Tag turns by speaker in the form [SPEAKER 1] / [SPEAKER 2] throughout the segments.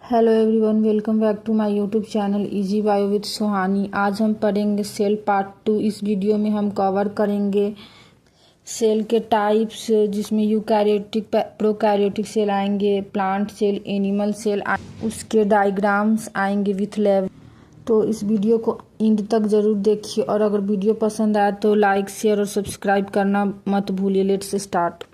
[SPEAKER 1] Hello everyone, welcome back to my YouTube channel easy bio with Suhani. आज हम पढ़ेंगे cell part 2। इस video में हम कवर करेंगे सेल के टाइप्स, जिसमें यूकैरियोटिक, प्रोकैरियोटिक सेल आएंगे, प्लांट सेल, एनिमल सेल, उसके डायग्राम्स आएंगे विथ लेवल। तो इस वीडियो को एंड तक ज़रूर देखिए, और अगर वीडियो पसंद आए तो लाइक, शेयर और सब्सक्राइब करना मत भूलिए। Let's start.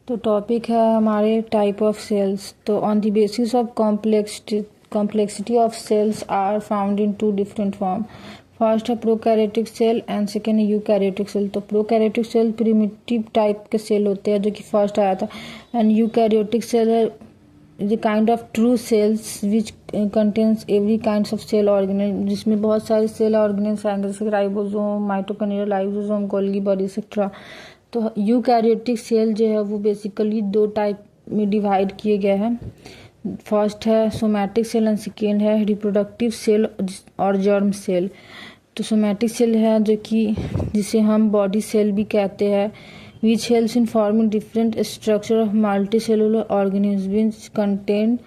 [SPEAKER 1] तो टॉपिक है हमारे टाइप ऑफ सेल्स। तो on the basis of complexity of cells are found in two different form. First है प्रोकैरियोटिक सेल एंड सेकेंड है यूकैरियोटिक सेल। तो प्रोकैरियोटिक सेल प्रिमिटिव टाइप के सेल होते हैं, जो कि फर्स्ट आया था, एंड यूकैरियोटिक सेल है the kind of true cells which contains every kind of cell organelle, जिसमें बहुत सारे सेल ऑर्गेनेल्स आएंगे, जैसे ribosome, mitochondria, lysosome, Golgi body etcetera. तो यूकैरियोटिक सेल जो है वो बेसिकली दो टाइप में डिवाइड किए गए हैं। फर्स्ट है सोमैटिक सेल एंड सेकेंड है रिप्रोडक्टिव सेल और जर्म सेल। तो सोमैटिक सेल है जो कि जिसे हम बॉडी सेल भी कहते हैं, which helps in forming different structure of multi cellular organism which contain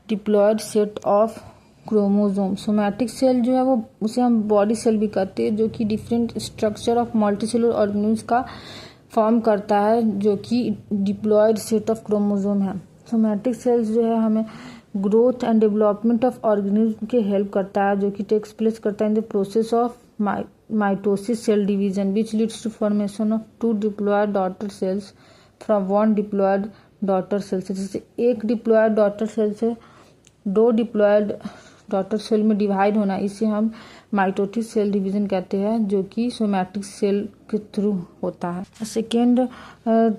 [SPEAKER 1] diploid set of chromosome. Somatic cell जो है वो उसे हम बॉडी सेल भी कहते हैं, जो कि different structure of multi cellular organism का फॉर्म करता है, जो कि डिप्लॉयड सेट ऑफ क्रोमोसोम है। सोमैटिक सेल्स जो है हमें growth and development of organism के हेल्प करता है, जो कि टेक्स प्लेस करता है in the process of mitosis cell division which leads to formation of two diploid daughter cells from one diploid daughter cell से। जैसे एक डिप्लॉयड डॉटर सेल से दो डिप्लॉयड डॉटर सेल में डिवाइड होना, इसे हम माइटोसिस सेल डिवीजन कहते हैं, जो कि सोमैटिक सेल के थ्रू होता है। Second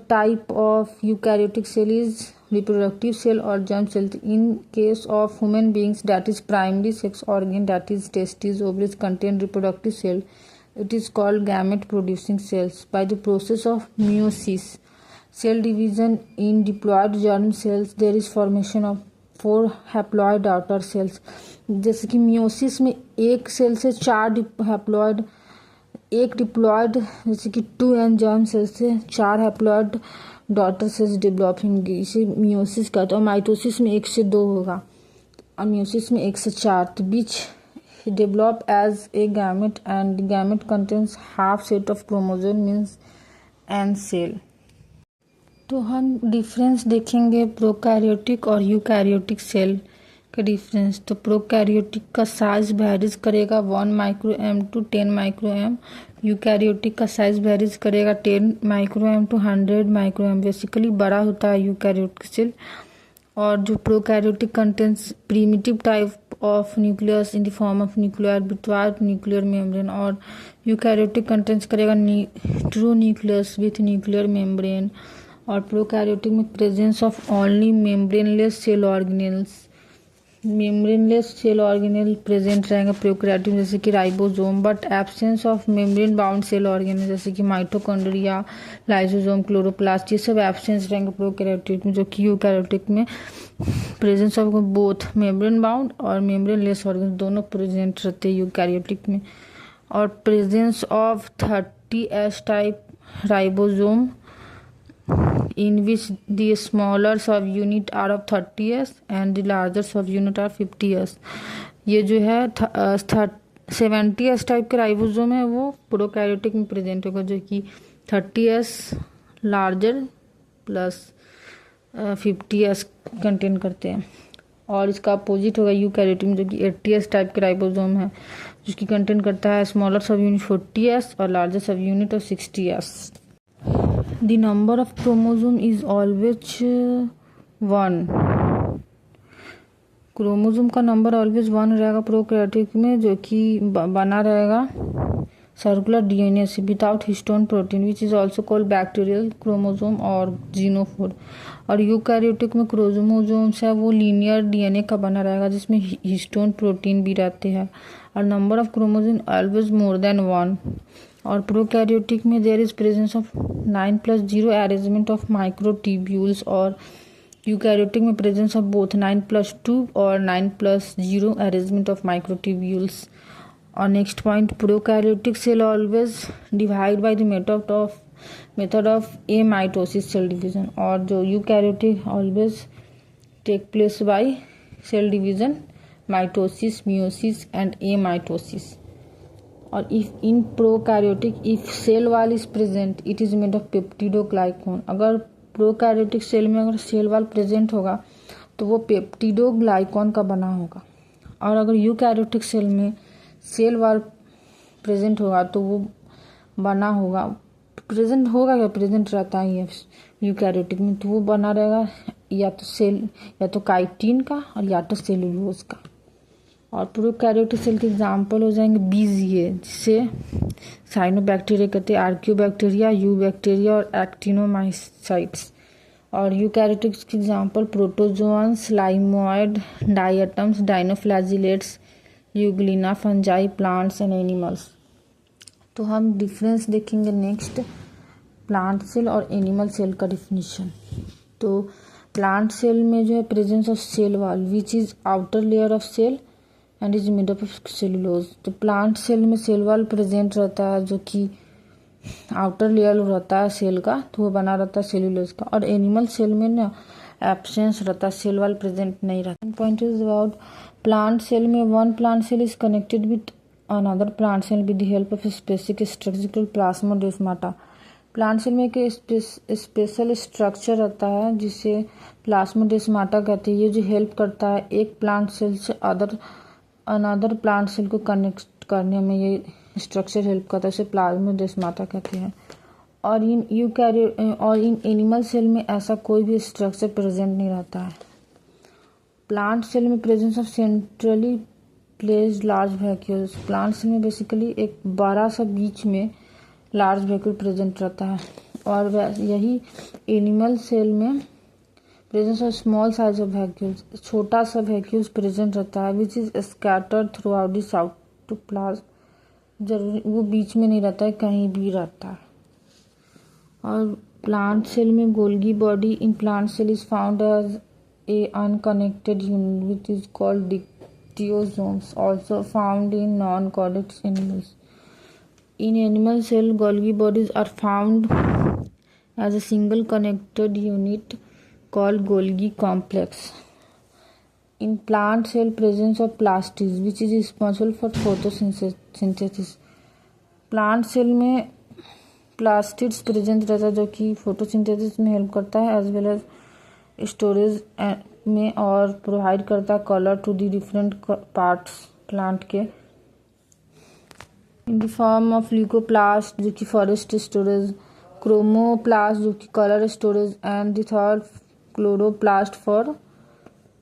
[SPEAKER 1] type of eukaryotic cell is reproductive cell और germ cell. In case of human beings that is primary sex organ that is testis, ovaries contain reproductive cell. It is called gamete producing cells. By the process of meiosis, cell division in diploid germ cells, there is formation of 4 haploid daughter cells. जैसे कि meiosis में एक cell से 4 haploid, एक diploid जैसे कि 2n germ cell से 4 haploid daughter cells develop होंगे, इसे मियोसिस कहते हैं। और माइटोसिस में 1 से 2 होगा, और मियोसिस में 1 से 4। तो बीच develop as a gamete and the gamete contains half set of chromosome means n cell. तो हम डिफरेंस देखेंगे प्रोकैरियोटिक और यूकैरियोटिक सेल का डिफरेंस। तो प्रोकैरियोटिक का साइज वेरीज करेगा 1 micro M to 10 micro M. Eukaryotic का साइज वेरीज करेगा 10 micro M to 100 micro M. Basically बड़ा होता है यूकैरियोटिक सेल। और जो prokaryotic contents primitive type of nucleus in the form of nuclear without nuclear membrane, और eukaryotic contents करेगा true nucleus with nuclear membrane. और prokaryotic में presence of only membraneless cell organelles, membraneless cell organelle present रहेंगे prokaryotic, जैसे कि ribosome, but absence of membrane bound cell organelle, जैसे कि mitochondria, lysosome, chloroplast, ये सब एब्सेंस रहेंगे प्रोकैरियोटिक में। जो कि यूकैरियोटिक में presence of both membrane bound और मेम्ब्रेनलेस ऑर्गेन दोनों प्रेजेंट रहते हैं यूकैरियोटिक में। और presence of 30S type ribosome in which the smaller subunit are of 30S and the larger subunit are 50S. ये जो है 70S टाइप के राइबोसोम है वो प्रोकैरियोटिक में प्रेजेंट होगा, जो कि 30S larger plus 50S contain करते हैं। और इसका अपोजिट होगा यूकैरियोटिक में, जो कि 80S टाइप के राइबोसोम है, जिसकी कंटेन करता है स्मॉलर सब यूनिट 40S और larger sub unit of 60S. The number of chromosome is always 1. Chromosome का नंबर ऑलवेज 1 रहेगा प्रोकैरियोटिक में, जो कि बना रहेगा सर्कुलर डीएनए से without histone protein, which is also called bacterial chromosome और जीनोफोर। और यूकैरियोटिक में क्रोमोसोम्स है वो लीनियर डीएनए का बना रहेगा, जिसमें हिस्टोन प्रोटीन भी रहते हैं। और number of chromosome always more than 1। और प्रोकैरियोटिक में there is presence of 9+0 arrangement of microtubules, और यूकैरियोटिक में प्रेजेंस ऑफ बोथ 9+2 और 9+0 अरेंजमेंट ऑफ माइक्रोट्यूब्यूल्स। और next point, prokaryotic cell always divide by the method of amitosis cell division, और जो eukaryotic always take place by cell division, mitosis, meiosis and amitosis. और if in prokaryotic if cell wall is present it is made of peptidoglycan. अगर prokaryotic cell में अगर cell wall present होगा तो वो पेप्टिडोग्लाइकॉन का बना होगा। और अगर यूकैरियोटिक सेल में सेल वॉल प्रेजेंट होगा तो वो बना होगा, प्रेजेंट होगा या प्रेजेंट रहता ही है यूकैरियोटिक में, तो वो बना रहेगा या तो सेल या तो काइटिन का और या तो सेलुलोज का। और प्रोकैरियोटिक सेल के एग्जाम्पल हो जाएंगे बीजीए, जिसे साइनोबैक्टीरिया कहते हैं, आर्कियोबैक्टीरिया, यू बैक्टीरिया और एक्टिनोमाइसाइट्स। और यूकैरियोटिक के एग्जाम्पल प्रोटोजोअन्स, लाइमोइड, diatoms, dinoflagellates, euglena, fungi, plants and animals. तो हम डिफरेंस देखेंगे नेक्स्ट, प्लांट सेल और एनिमल सेल का डिफिनीशन। तो प्लांट सेल में जो है presence of cell wall which is outer layer of cell and is made up of cellulose. तो प्लांट सेल में सेल वॉल प्रेजेंट रहता है जो कि आउटर लेयर रहता है सेल का, तो वो बना रहता है सेलुलोज का। और एनिमल सेल में ना एब्सेंस रहता है, सेल वॉल प्रेजेंट नहीं रहता। Point is about plant cell में one plant cell is connected with another plant cell with the help of specific structure plasmodesmata. Plant cell में एक स्पेशल स्ट्रक्चर रहता है जिसे प्लाज्मोडेस्माटा कहते हैं। ये जो हेल्प करता है एक प्लांट सेल से अनदर प्लांट सेल को कनेक्ट करने में, ये स्ट्रक्चर हेल्प करता है, इसे प्लाज्मोडेस्माटा कहते हैं। और इन एनिमल सेल में ऐसा कोई भी स्ट्रक्चर प्रेजेंट नहीं रहता है। प्लांट सेल में presence of centrally placed large vacuoles. Plant cell में बेसिकली एक बड़ा सा बीच में लार्ज वैक्यूल प्रेजेंट रहता है। और यही एनिमल सेल में presence of small size of vacuoles, छोटा सा वैक्यूल्स प्रेजेंट रहता है which is scattered through out the cytoplasm. जरूरी वो बीच में नहीं रहता है, कहीं भी रहता है। और प्लांट सेल में Golgi body in plant cell is found as a unconnected unit which is called dictyosomes, also found in non chordate animals. In animal cell, Golgi bodies are found as a single connected unit called Golgi complex. In plant cell, presence of plastids, which is responsible for photosynthesis. Plant cell में plastids present रहता है जो कि photosynthesis में help करता है as well as storage में, और प्रोवाइड करता है colour to the different parts plant के। In the form of leucoplast जो कि फॉरेस्ट स्टोरेज, क्रोमोप्लास्ट जो कि colour storage and the third chloroplast for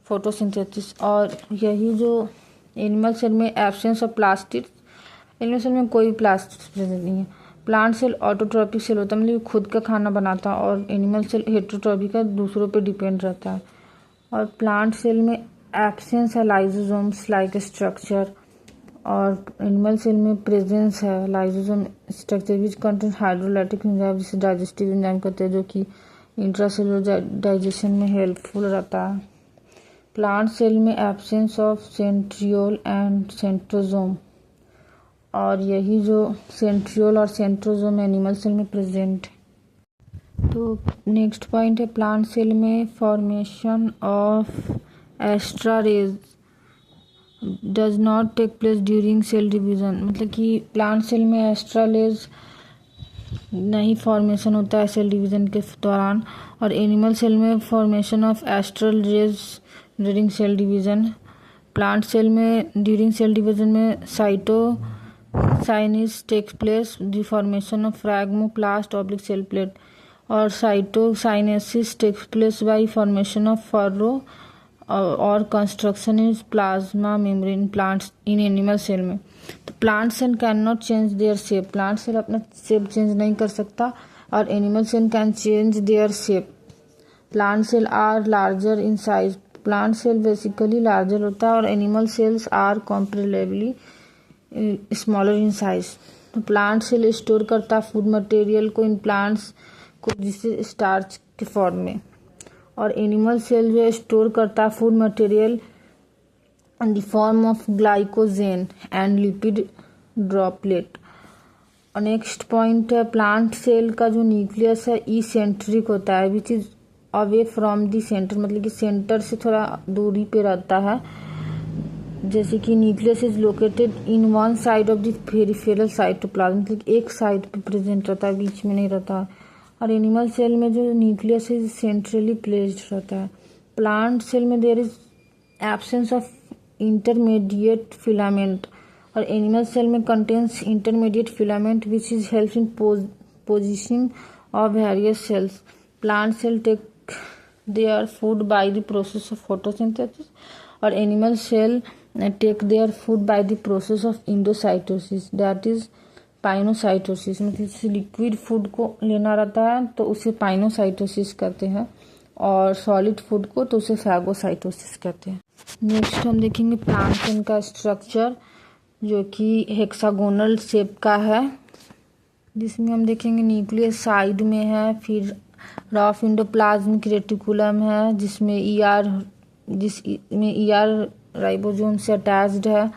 [SPEAKER 1] photosynthesis. और यही जो एनिमल सेल में absence of plastic, animal cell में कोई प्लास्टिक प्रेजेंट नहीं है। प्लांट सेल ऑटोट्रॉपिक सेल होता है, मतलब खुद का खाना बनाता है, और एनिमल सेल हेटरोट्रॉपिक है, दूसरों पे डिपेंड रहता है। और प्लांट सेल में एब्सेंस है लाइसोसोम्स लाइक स्ट्रक्चर, और एनिमल सेल में प्रेजेंस है lysosome structure which contain hydrolytic enzyme, जिसे डाइजेस्टिव एंजाइम कहते हैं, जो कि इंट्रासेलुलर डाइजेशन में हेल्पफुल रहता है। प्लांट सेल में absence of centriole and centrosome, और यही जो सेंट्रियोल और सेंट्रोजोम एनिमल सेल में प्रेजेंट है। तो नेक्स्ट पॉइंट है प्लांट सेल में formation of astral rays does not take place during cell division. मतलब कि प्लांट सेल में एस्ट्रालेज नहीं फॉर्मेशन होता है सेल डिवीजन के दौरान, और एनिमल सेल में formation of astral rays during cell division. Plant cell में ड्यूरिंग सेल डिवीजन में cytokinesis takes place the formation of phragmoplast oblique cell plate, और cytokinesis takes place by formation of furrow और construction is plasma membrane plants in animal cell में। तो plant cell can not change their shape, plant cell अपना shape change नहीं कर सकता, और animal cell can change their shape. Plant cell are larger in size, plant cell basically larger होता है, और animal cells are comparably smaller in size. तो plant cell store करता है फूड मटेरियल को इन प्लांट्स को, जिसे स्टार्च के फॉर्म में, और एनिमल सेल जो स्टोर करता है food material in the form of glycogen and lipid droplet. और नेक्स्ट पॉइंट है प्लांट सेल का जो न्यूक्लियस है ई सेंट्रिक होता है which is away from the centre, मतलब कि सेंटर से थोड़ा दूरी पे रहता है। जैसे कि nucleus is located in one side of the peripheral cytoplasm, मतलब एक साइड पे प्रेजेंट रहता है, बीच में नहीं रहता। और एनिमल सेल में जो न्यूक्लियस इज सेंट्रली प्लेस्ड रहता है। प्लांट सेल में there is absence of intermediate filament, और एनिमल सेल में contains intermediate filament which is help in positioning of various cells. Plant cell take their food by the process of photosynthesis, और animal cell take their food by the process of endocytosis, that is pinocytosis. मतलब liquid food को लेना रहता है तो उसे pinocytosis कहते हैं, और सॉलिड फूड को तो उसे फैगोसाइटोसिस कहते हैं। नेक्स्ट हम देखेंगे प्लांट सेल का स्ट्रक्चर, जो कि हेक्सागोनल शेप का है, जिसमें हम देखेंगे न्यूक्लियस साइड में है, फिर रफ एंडोप्लाज्मिक रेटिकुलम है जिसमें ईआर राइबोसोम से अटैच्ड है।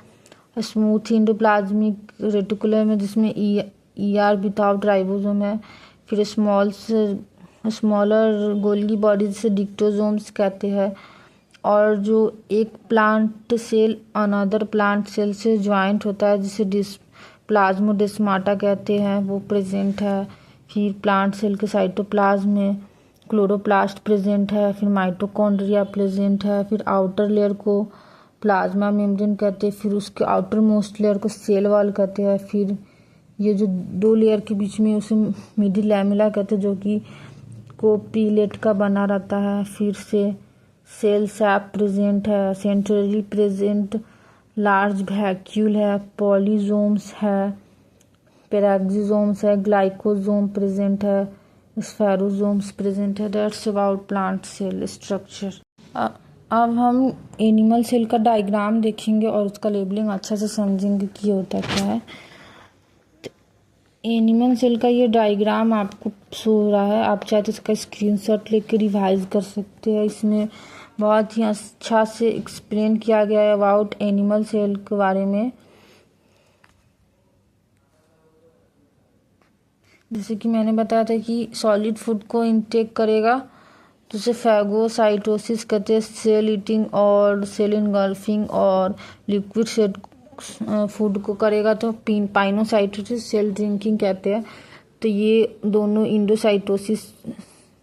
[SPEAKER 1] स्मूथ एंडोप्लाज्मिक रेटिकुलम है जिसमें ईआर विदाउट राइबोसोम है। फिर स्मॉलर गोल्गी बॉडीज से डिक्टोसोम्स कहते हैं। और जो एक plant cell another plant cell से ज्वाइंट होता है जिसे प्लाज्मोडेस्माटा कहते हैं, वो प्रेजेंट है। फिर प्लांट सेल के साइटोप्लाज्म में क्लोरोप्लास्ट प्रेजेंट है, फिर माइटोकॉन्ड्रिया प्रेजेंट है, फिर आउटर लेयर को प्लाज्मा मेम्ब्रेन कहते हैं, फिर उसके आउटर मोस्ट लेयर को सेल वॉल कहते हैं। फिर ये जो दो लेयर के बीच में उसे मिडिल लैमेला कहते हैं, जो कि कोपिलेट का बना रहता है। फिर से सेल सैप प्रेजेंट है, सेंट्रली प्रेजेंट लार्ज वैक्यूल है, पॉलीजोम्स है, पैराक्सिसोम्स है, ग्लाइकोसोम प्रेजेंट है, स्फेरोसोम्स प्रेजेंट है। That's about plant cell structure. अब हम एनिमल सेल का डायग्राम देखेंगे और उसका लेबलिंग अच्छा से समझेंगे कि होता क्या है। एनिमल सेल का ये डायग्राम आपको शो हो रहा है, आप चाहे तो इसका स्क्रीनशॉट लेकर रिवाइज कर सकते हैं। इसमें बहुत ही अच्छा से एक्सप्लेन किया गया है अबाउट एनिमल सेल के बारे में। जैसे कि मैंने बताया था कि सॉलिड फूड को इनटेक करेगा तो उसे फैगोसाइटोसिस कहते हैं, सेल ईटिंग और सेल इनगल्फिंग, और लिक्विड सेल फूड को करेगा तो पाइनोसाइटोसिस, सेल ड्रिंकिंग कहते हैं। तो ये दोनों इंडोसाइटोसिस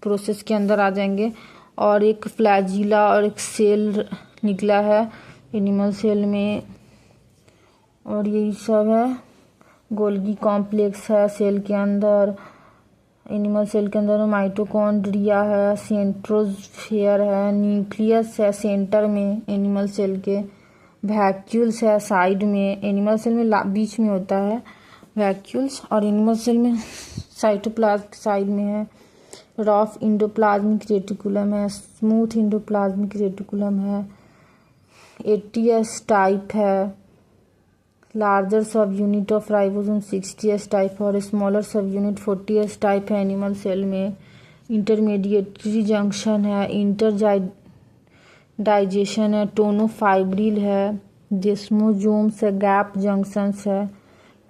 [SPEAKER 1] प्रोसेस के अंदर आ जाएंगे। और एक फ्लैजिला और एक सेल निकला है एनिमल सेल में, और यही सब है। गोल्गी कॉम्प्लेक्स है सेल के अंदर, एनिमल सेल के अंदर माइटोकॉन्ड्रिया है, सेंट्रोस्फेयर है, न्यूक्लियस है सेंटर में एनिमल सेल के, वैक्यूल्स है साइड में। एनिमल सेल में बीच में होता है वैक्यूल्स, और एनिमल सेल में साइटोप्लाज्म साइड में है। रफ एंडोप्लाज्मिक रेटिकुलम है, स्मूथ एंडोप्लाज्मिक रेटिकुलम है, 80S टाइप है, larger sub unit of ribosome 60S type और smaller sub unit 40S type है एनिमल सेल में। इंटरमीडिएटरी जंक्शन है, इंटर डाइजेशन है, टोनोफाइब्रिल है, डेस्मोसोम्स है, गैप जंक्शंस है,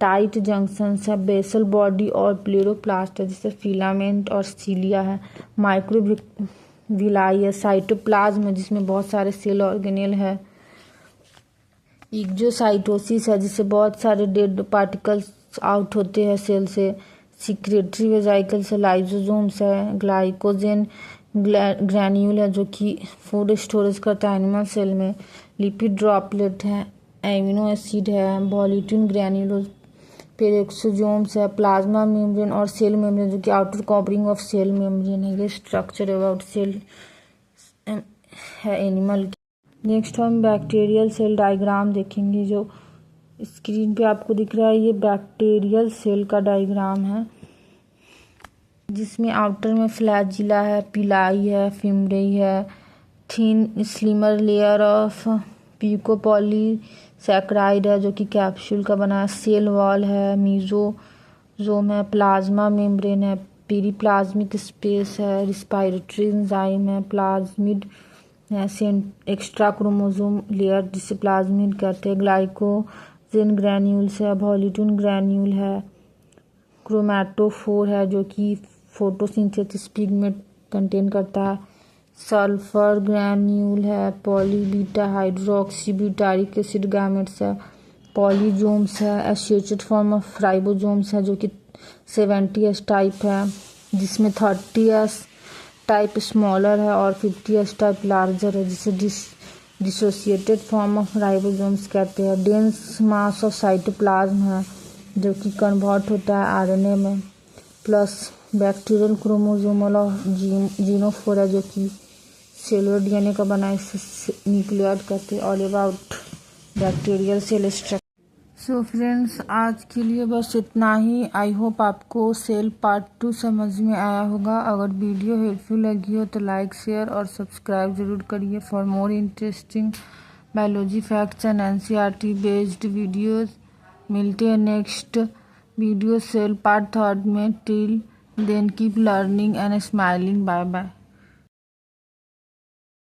[SPEAKER 1] टाइट जंक्शंस है, बेसल बॉडी और प्लेरोप्लास्ट है जैसे फिलामेंट और सीलिया है, माइक्रोविलाई है, साइटोप्लाज्म है जिसमें बहुत सारे सेल ऑर्गेनेल है, एक्जोसाइटोसिस है जिससे बहुत सारे डेड पार्टिकल्स आउट होते हैं सेल से, सिक्रेटरी वेजाइकल्स है, लाइसोसोम्स है, ग्लाइकोजन ग्रैन्यूल है जो कि फूड स्टोरेज करता है एनिमल सेल में, लिपिड ड्रॉपलेट है, एमिनो एसिड है, वॉल्यूटिन ग्रैन्यूल, पेरोक्सोसोम्स है, प्लाज्मा मेम्ब्रेन और सेल मेम्ब्रेन जो कि outer covering of cell membrane है। ये स्ट्रक्चर अबाउट सेल है एनिमल की। नेक्स्ट हम बैक्टीरियल सेल डायग्राम देखेंगे। जो स्क्रीन पे आपको दिख रहा है ये बैक्टीरियल सेल का डायग्राम है, जिसमें आउटर में फ्लैजिला है, पिलाई है, फिमरेई है, थिन स्लिमर लेयर ऑफ प्यूकोपॉलीसैकेराइड है जो कि कैप्सूल का बना है, सेल वॉल है, मीजोजोम है, प्लाज्मा मेम्ब्रेन है, पेरिप्लाज्मिक स्पेस है, रिस्पायरेटरी एंजाइम है, प्लाज्मिड एक्स्ट्रा क्रोमोसोम लेयर जिसे प्लाज्मिड कहते हैं, ग्लाइकोजन ग्रैन्यूल्स है, वॉल्यूटिन ग्रैन्यूल है, क्रोमैटोफोर है जो कि फोटोसिंथेसिस पिगमेंट कंटेन करता है, सल्फर ग्रैन्यूल है, पॉलीबीटा हाइड्रोक्सी ब्यूटारिक एसिड गैमेट्स है, पॉलीजोम्स है, एसोसिएटेड फॉर्म ऑफ राइबोसोम्स है जो कि 70S टाइप है, जिसमें 30S टाइप स्मॉलर है और 50S टाइप लार्जर है, जिसे डिसोसिएटेड फॉर्म ऑफ राइबोसोम्स कहते हैं। डेंस मास ऑफ साइटोप्लाज्म है जो कि कन्वर्ट होता है आरएनए में, प्लस बैक्टीरियल क्रोमोसोमल और जीनोफोर है जो कि सेलुलर डीएनए का बना है, इसे न्यूक्लियॉइड कहते हैं। All about bacterial cell structure. So friends, आज के लिए बस इतना ही। आई होप आपको सेल पार्ट 2 समझ में आया होगा। अगर वीडियो हेल्पफुल लगी हो तो लाइक शेयर और सब्सक्राइब जरूर करिए for more interesting biology facts and NCERT based videos. मिलते हैं नेक्स्ट वीडियो सेल पार्ट 3 में। Till then keep learning and smiling. Bye bye.